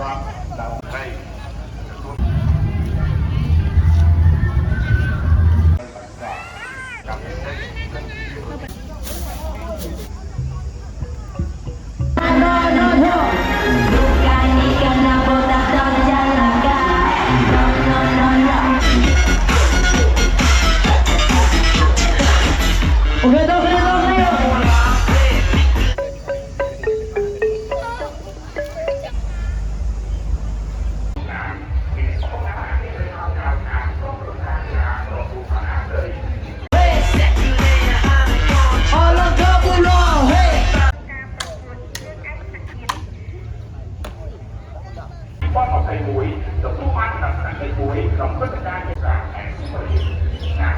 รับดาวให้กับว่าเขาใส่ปุ๋ยกับผู้มันกับใส่ปุ๋ยเราก็จะได้จากแอนที่ผลิตนะ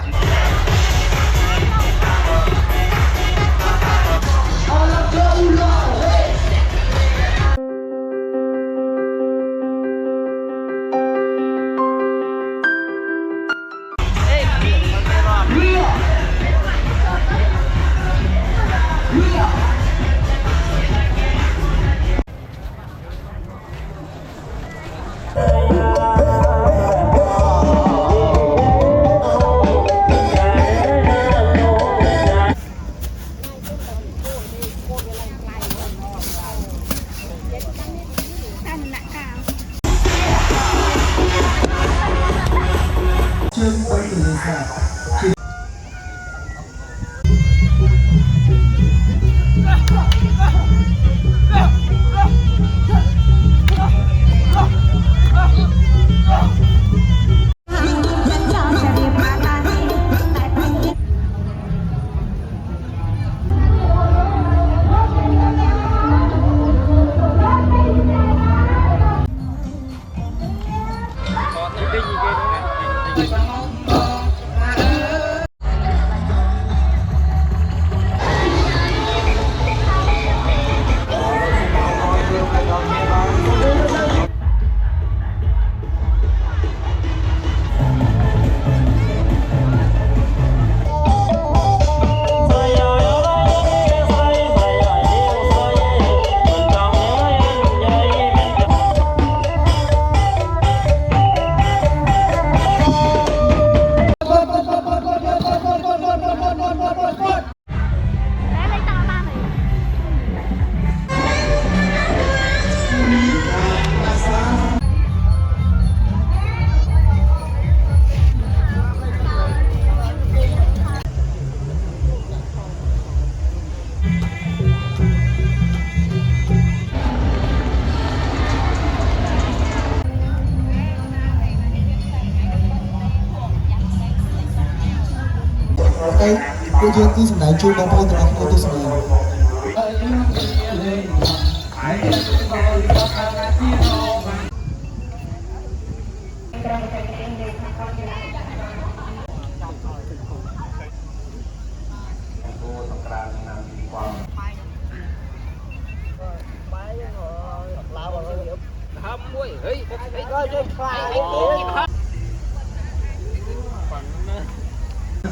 ពួកយើងគឺសម្ដែងជួយបងប្អូនទាំងអស់គ្នាទស្សនា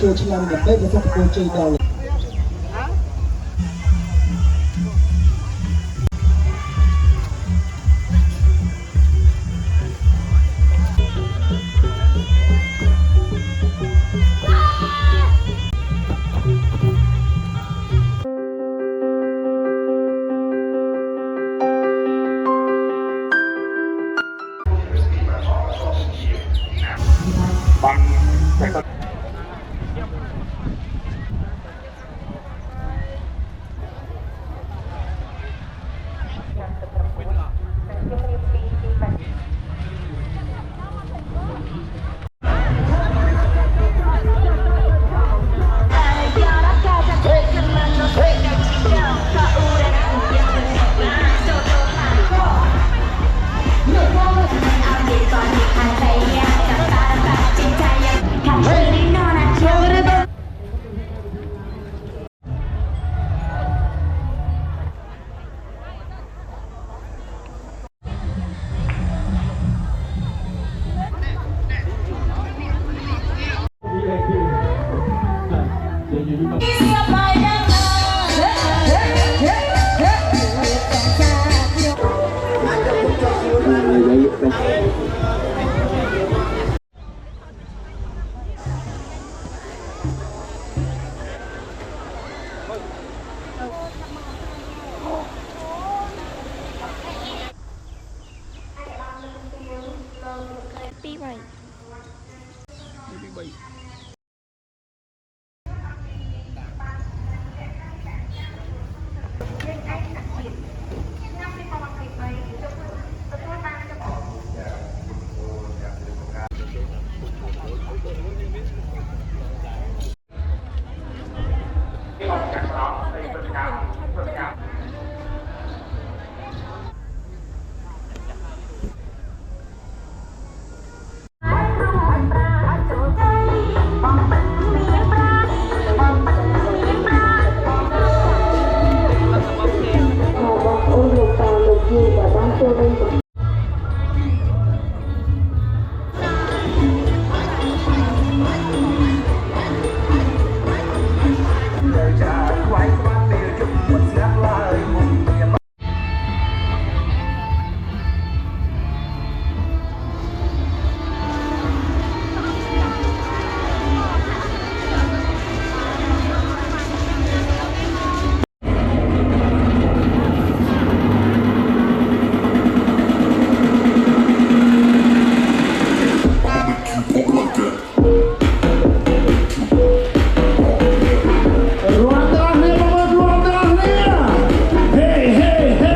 ចូលឆ្នាំដល់ពេលប្រសិទ្ធភាពជ័យដល់บังHey! Ruang terakhir, ruang terakhir. Hei, hei, hei.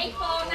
iPhone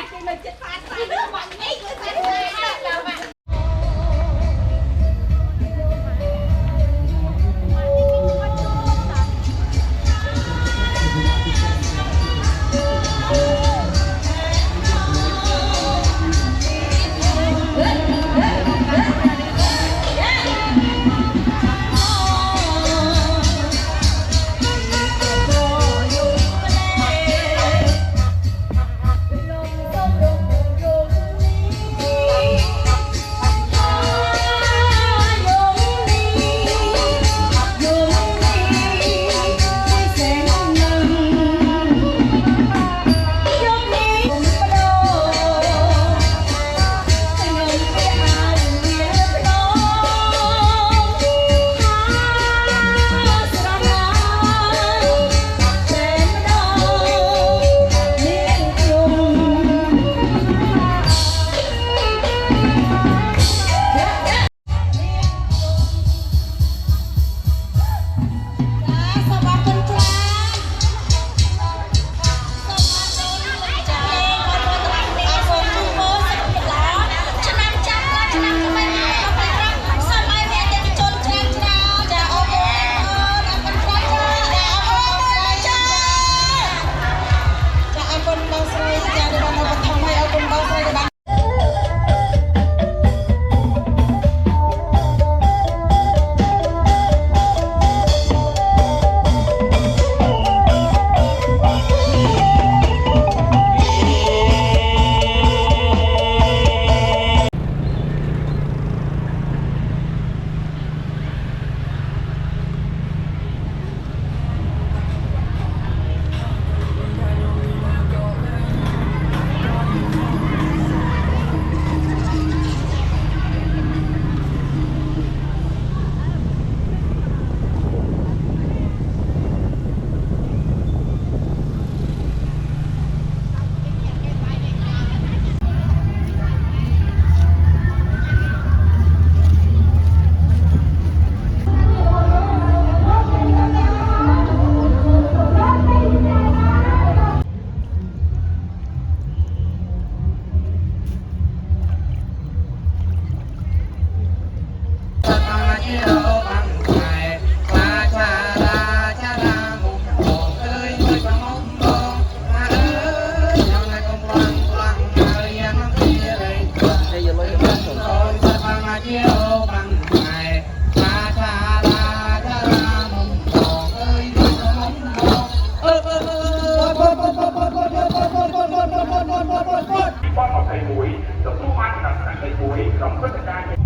Bom một thầy mũi, tập thu hoạch đặc sản thầy mũi, đóng tất cả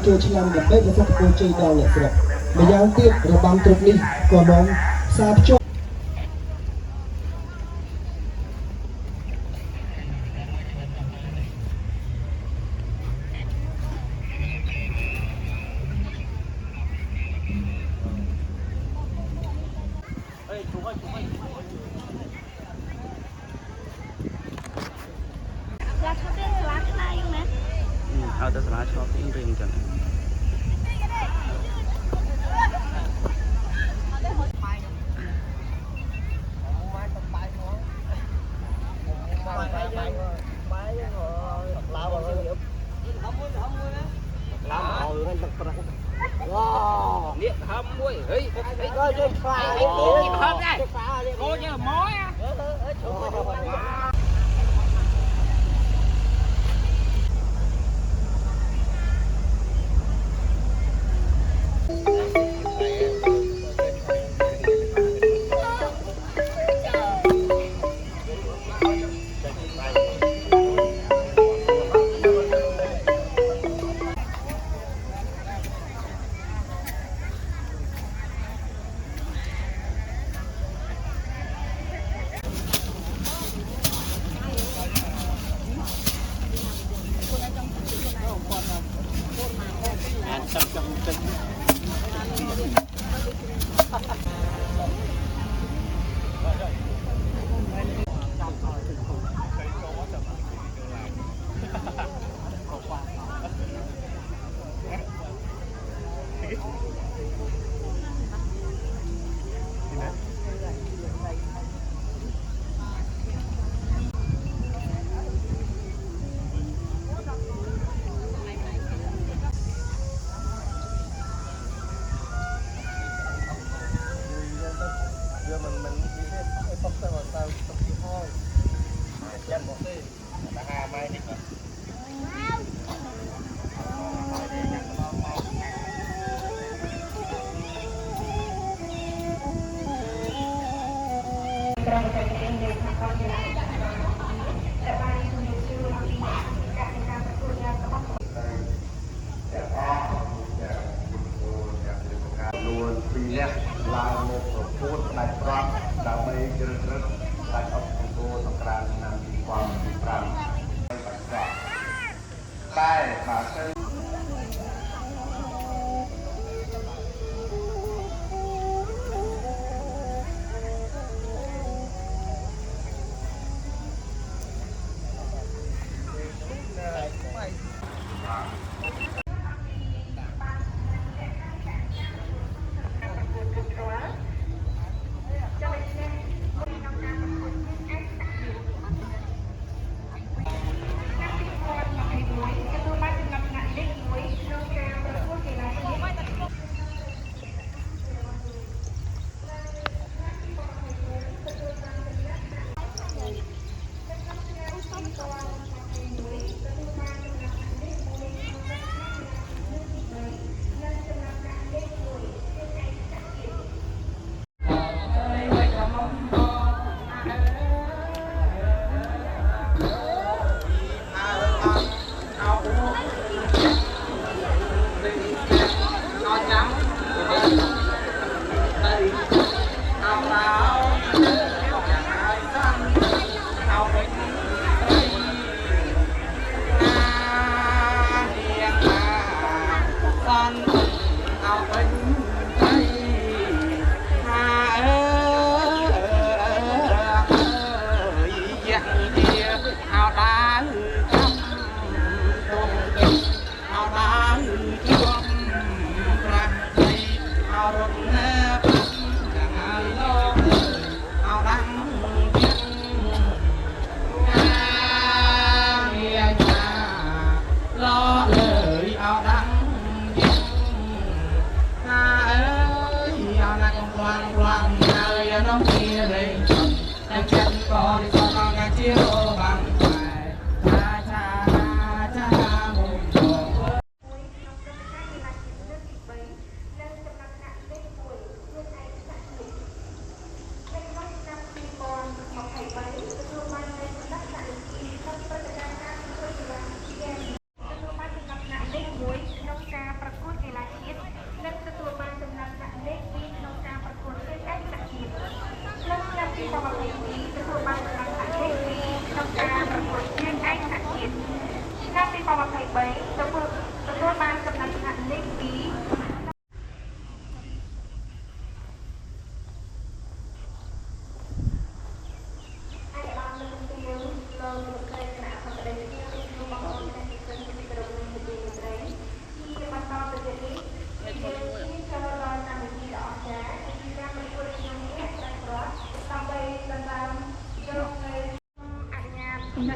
ចូលឆ្នាំដើម្បីប្រសិទ្ធពរជ័យដល់អ្នកស្រុកម្យ៉ាងទៀតរបាំទ្រុបនេះក៏នាំសារភ្ជាប់ Là cho tên lá cái này không nè? เอาแต่สลาชอบที่เรียงกัน Hãy subscribe cho kênh Ghiền Mì Gõ để không bỏ lỡ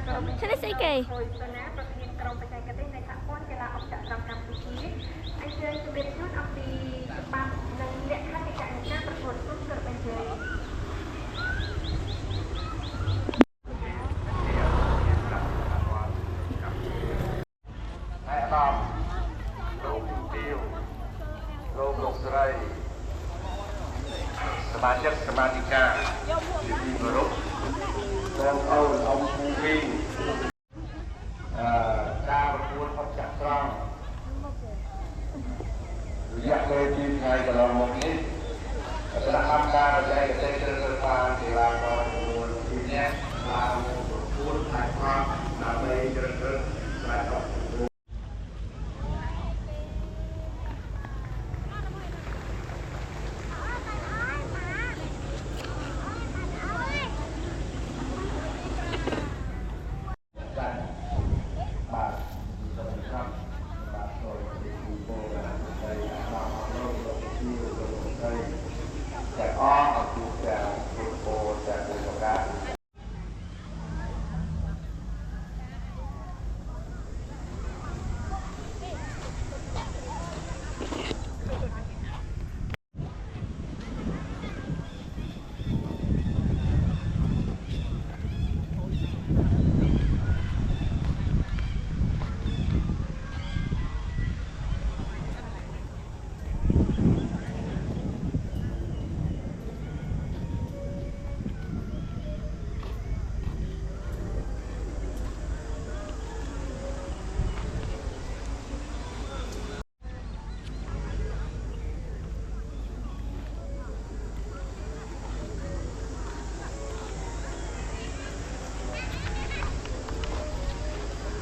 ฉันได้ใส่เกย์ โดยคณะประธานกรมประชาธิปไตยในสากลกีฬาออกจากกรรมกัมพูชีอันเชิญจะเป็นชุดอัปปีปับนังเละข้าในการในการประกวดรุ่นเกิดเป็นเจย ให้นำโรงเดียวโรงลงสไลสมาชิกสมาชิกาที่มีกรุ๊ปโรงเอาภูมิการประกวดพัฒจักรองอยากเลยทีมไทยกับเราหมดนี้สถานการณ์ใจกับใจเจริญพานกีฬากรทีมนี้เราพูดถ่ายภาพนำไปเจริญสายต่อ ได้บาทสวัสดีครับบาทโดยที่โบราณในนามของเราที่เราได้จากอ้อคือจากคุณโบจากคุณประกาศ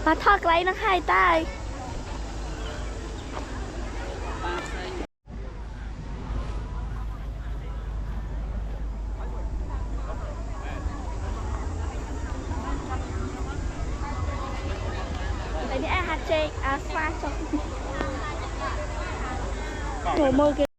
ปลาทอดไกลนะใครใต้แต่นี่อาหารเจอาสวาจบหัวมือกัน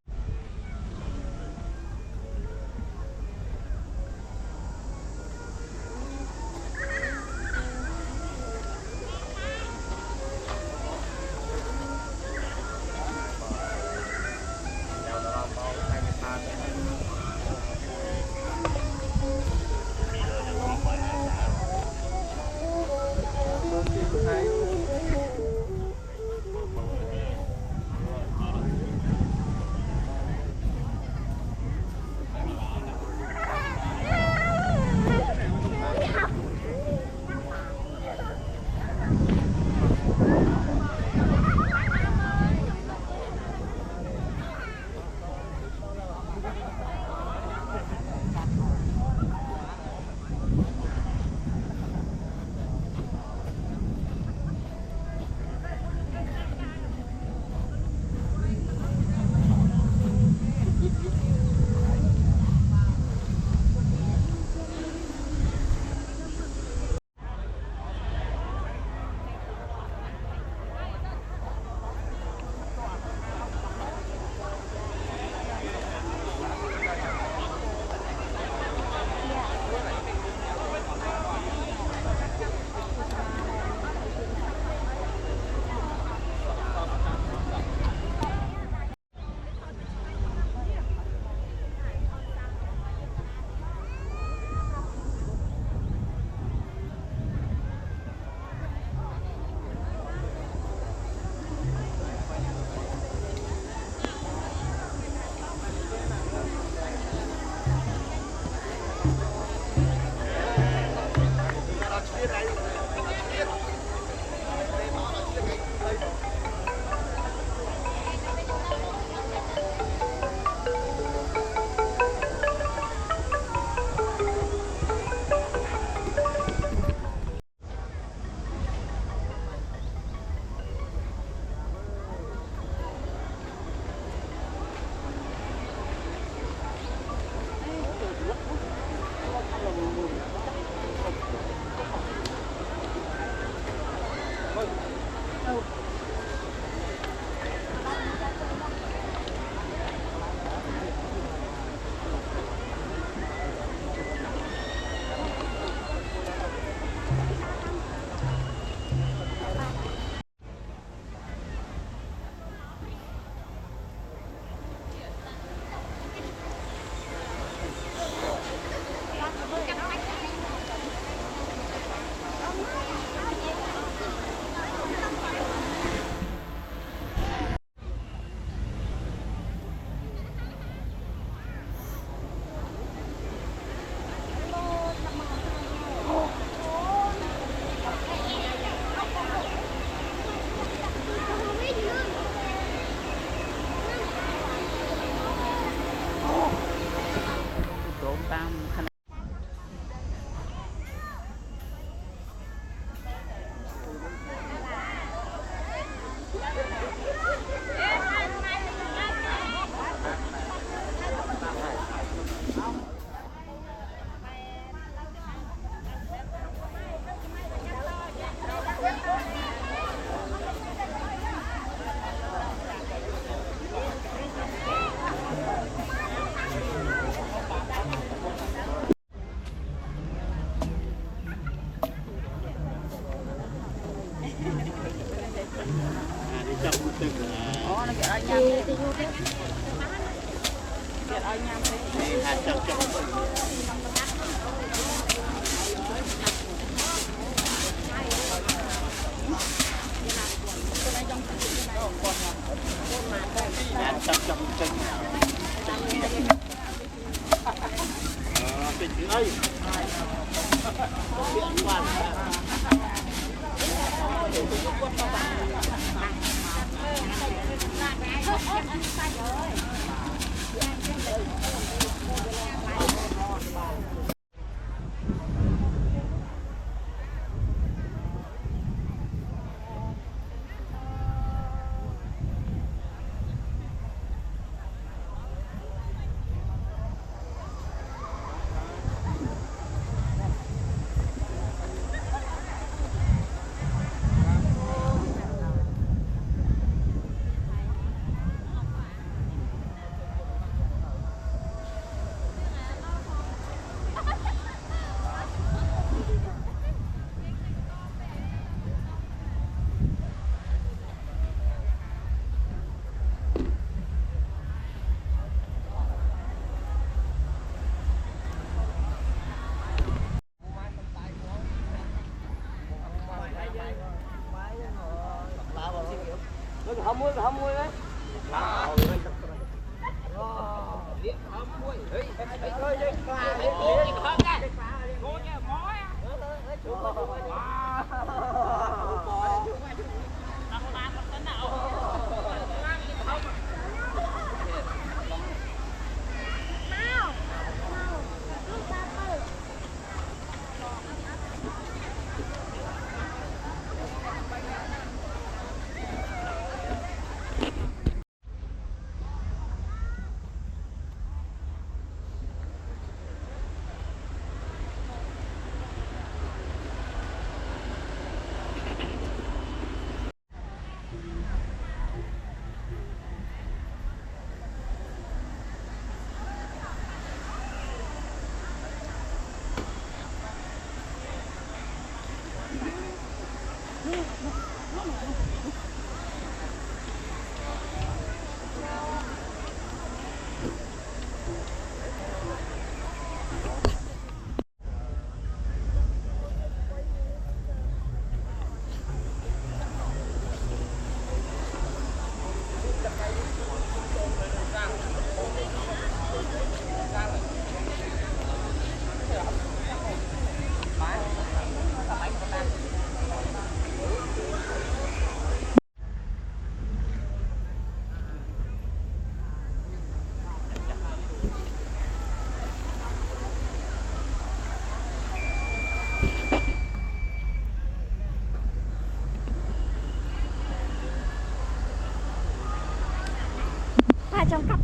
ป้าจำกัด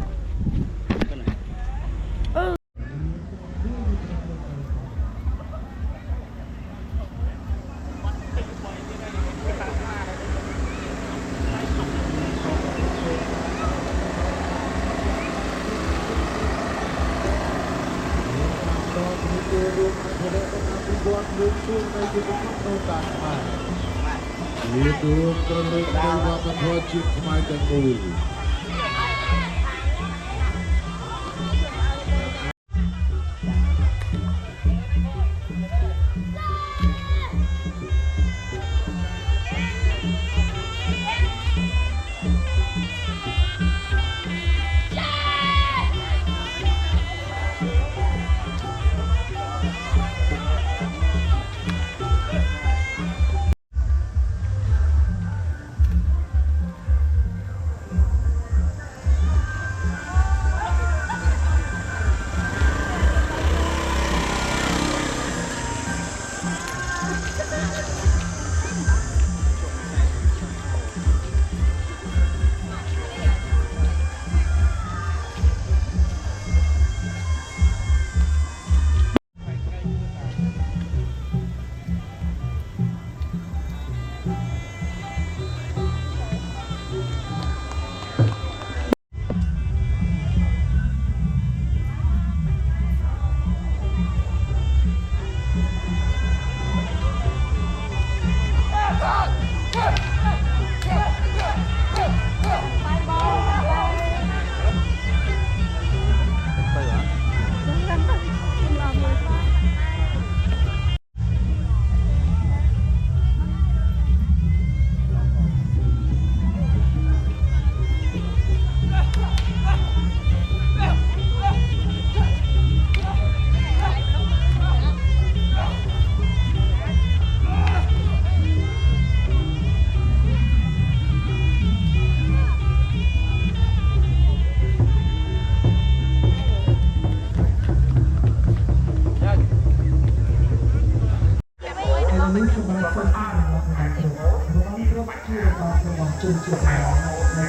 Itu terlibat wajib kemaikan dulu.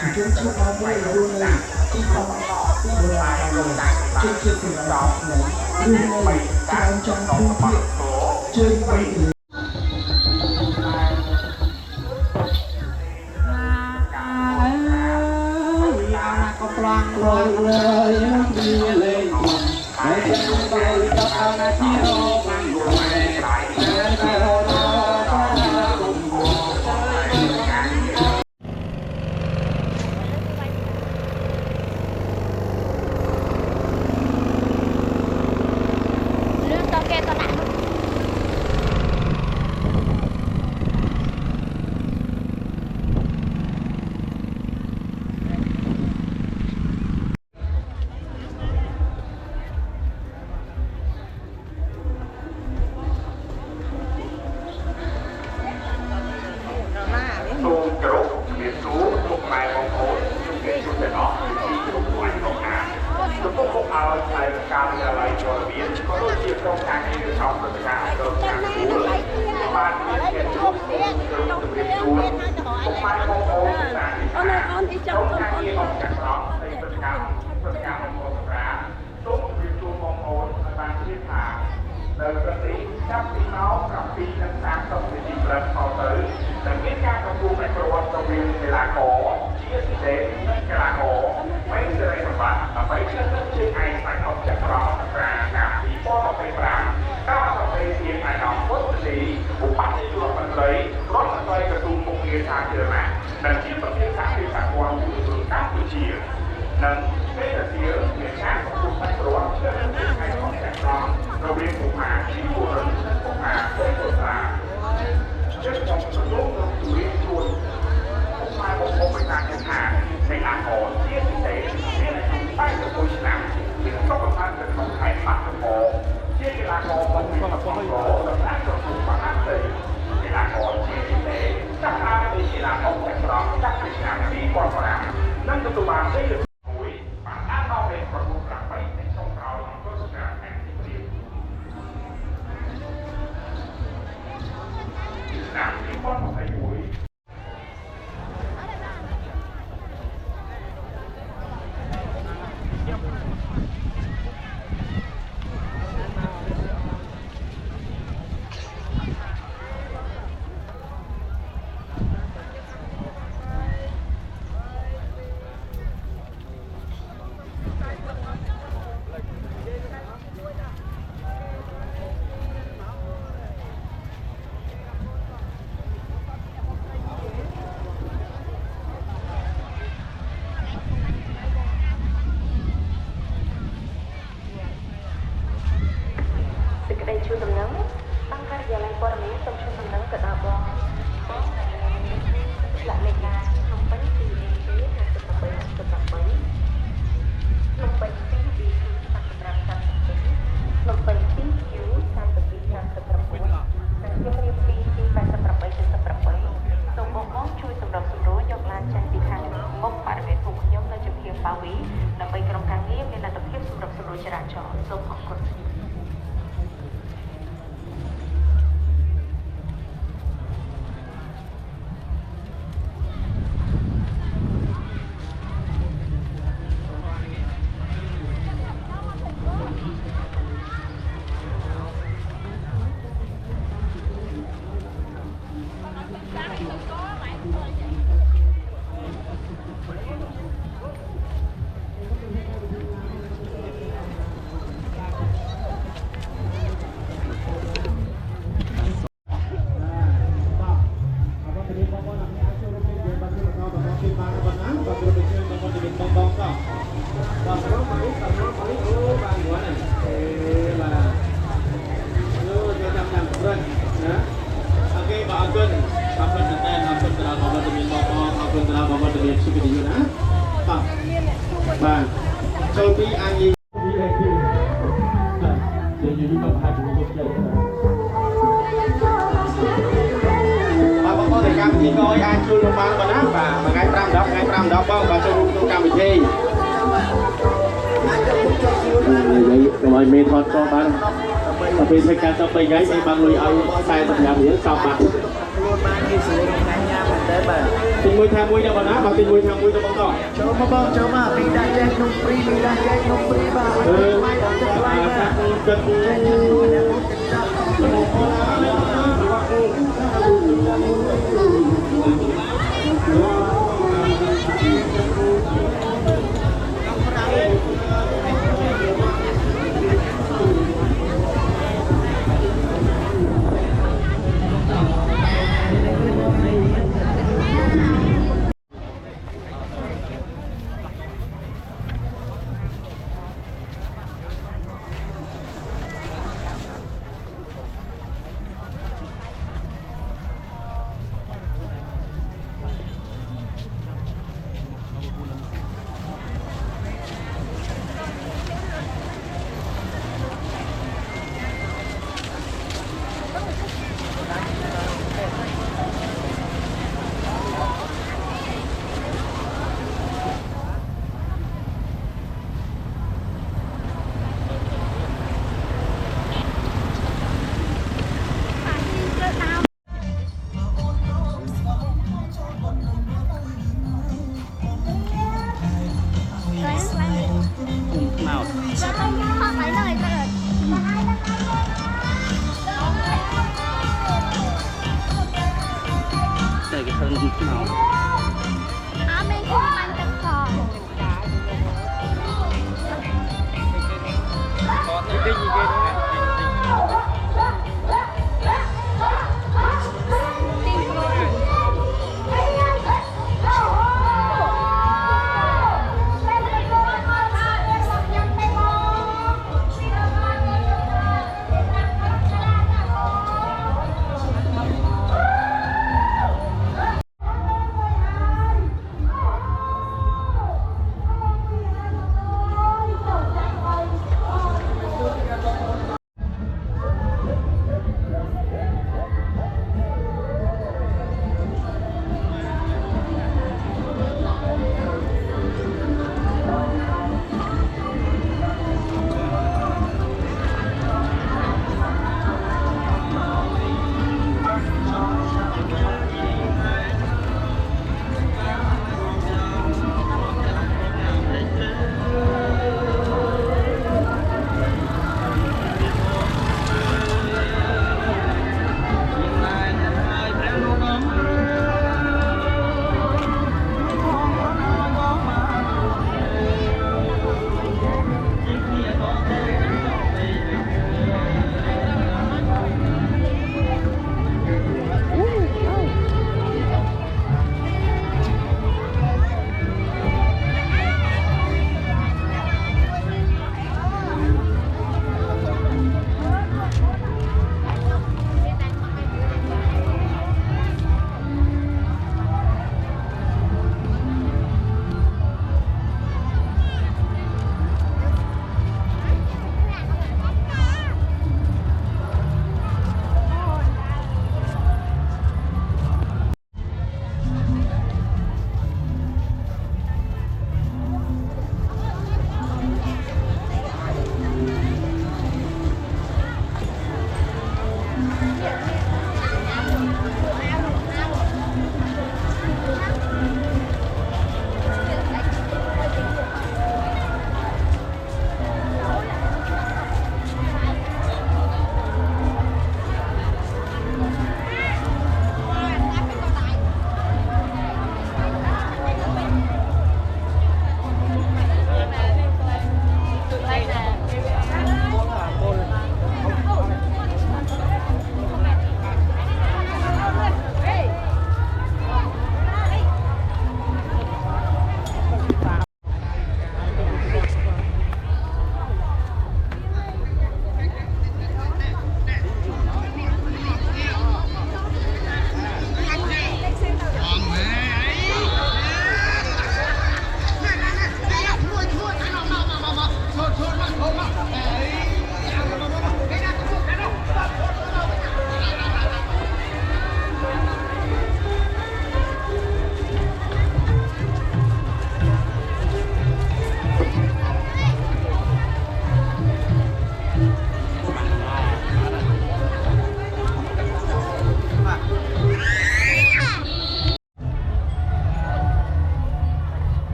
chỉ chung chiếc áo mưa luôn nàyที่ทำที่โบราณเลยช่วยเกี่ยวกับเราไหนดูเลยที่เราจำพื้นที่ช่วยไปเลย ลืมตองแกตอนนั้น ตูกระโดดเรียนรู้ลูกไม้ของโค้ดเรียนรู้แต่เนาะที่ลูกไม้ของอาทุกพวกเอาใช้การอะไรตัวเรียนก็รู้ที่ตรงการที่ชอบประการตรงการรู้บ้านที่เรียนรู้เรียนรู้ลูกไม้ของโค้ดต่างๆตรงการที่ออกจากเราในประการของโค้ดร้านทุกเรียนรู้ของโค้ดบางที่ผ่านเดินปฏิจับปีน้องกับปีต่างๆต้องเป็นทีมเริ่มเข้าtớiแต่เมื่อการประมูลในประวัติตรงนี้เวลาขอที่จะเด็กเวลาขอไม่เคยสมบัติไม่เชื่อเรื่องชื่อไอ้ใส่ออกจากเราปราการที่พ่อต้องไปปราก้าวต้องไปเสียงไอ้น้องวัดสีบุปผาในช่วงมันเลยรถมันเลยกระตุ้นคงเรียนทางเจอมาดังที่ประเทศสามที่สากลอยู่ส่วนกลางตัวเฉียงนั้นไม่แต่เสียเหมือนช้างของคุณไม่ประวัติเชื่อเรื่องชื่อไอ้ออกจากเราเราเรียนบุปผาที่บุรุษบุปผาเป็นบุปผาเชื่อของสนุกเราอยู่เรียนชวนบุปผาบุปผาเป็นการจัดหาในงานของเที่ยงพิเศษที่ในชุมใต้ตะกุยสนามที่ต้องประทานเป็นของไทยปัตตะโกเที่ยงเวลาของมันมีความร้อนและสร้างความสุขมากเลยเวลาของเที่ยงพิเศษถ้าพาไปเวลาของแต่งร้องจัดกิจกรรมดีกว่าฝรั่งนั่นก็ตัวมาได้เลยโอ้ยป่านน้าเราเป็นประมุขหลักไปในช่องเราก็สนามแข่งที่เรียนสนามที่ป้อนของไอ้โอ้ย សេចក្តីជួលដំណឹងអង្គការិយាល័យព័ត៌មានសូមជួលដំណឹងទៅដល់បងឆ្លាក់លេខការក្នុងពេញ CDC 58ក្នុងពេញ CDC 55ក្នុងពេញ CQ 42 39និងជំរាបពី 88 78សូមបងជួយសម្រាប់សម្រួលយកឡានចេញពីខាងមុខបរិវេណភូមិខ្ញុំនៅជំនាញប៉ាវីដើម្បីក្រុមការងារមានលទ្ធភាពសម្រាប់សម្រួលចរាចរណ៍សូមអរគុណ ចូលពីអាយយើងយូរទៅហាក់ទៅជិះបាទបងប្អូនកម្មវិធីក៏អាចចូលរួមបានបងណាបាទមួយថ្ងៃ5ដងថ្ងៃ5ដងបងបាទចូលរួមក្នុងកម្មវិធីនិយាយទៅឲ្យមេថតចោលបានទៅពេលធ្វើការទៅ3ថ្ងៃឯងបានលុយឲ្យ45រៀលសោះបាទខ្លួនបានគេស្រួលថ្ងៃញ៉ាំ ដែរបាទ ទីមួយថាមួយដល់បងណាបាទទីមួយថាមួយដល់បងតោះ ចូលមកបងចូលមកពីដាក់ចែកនំព្រីពីដាក់ចែកនំព្រីបាទថ្លៃអត់ថ្លៃបាទ គិត ចែកនំព្រីអ្នកចាប់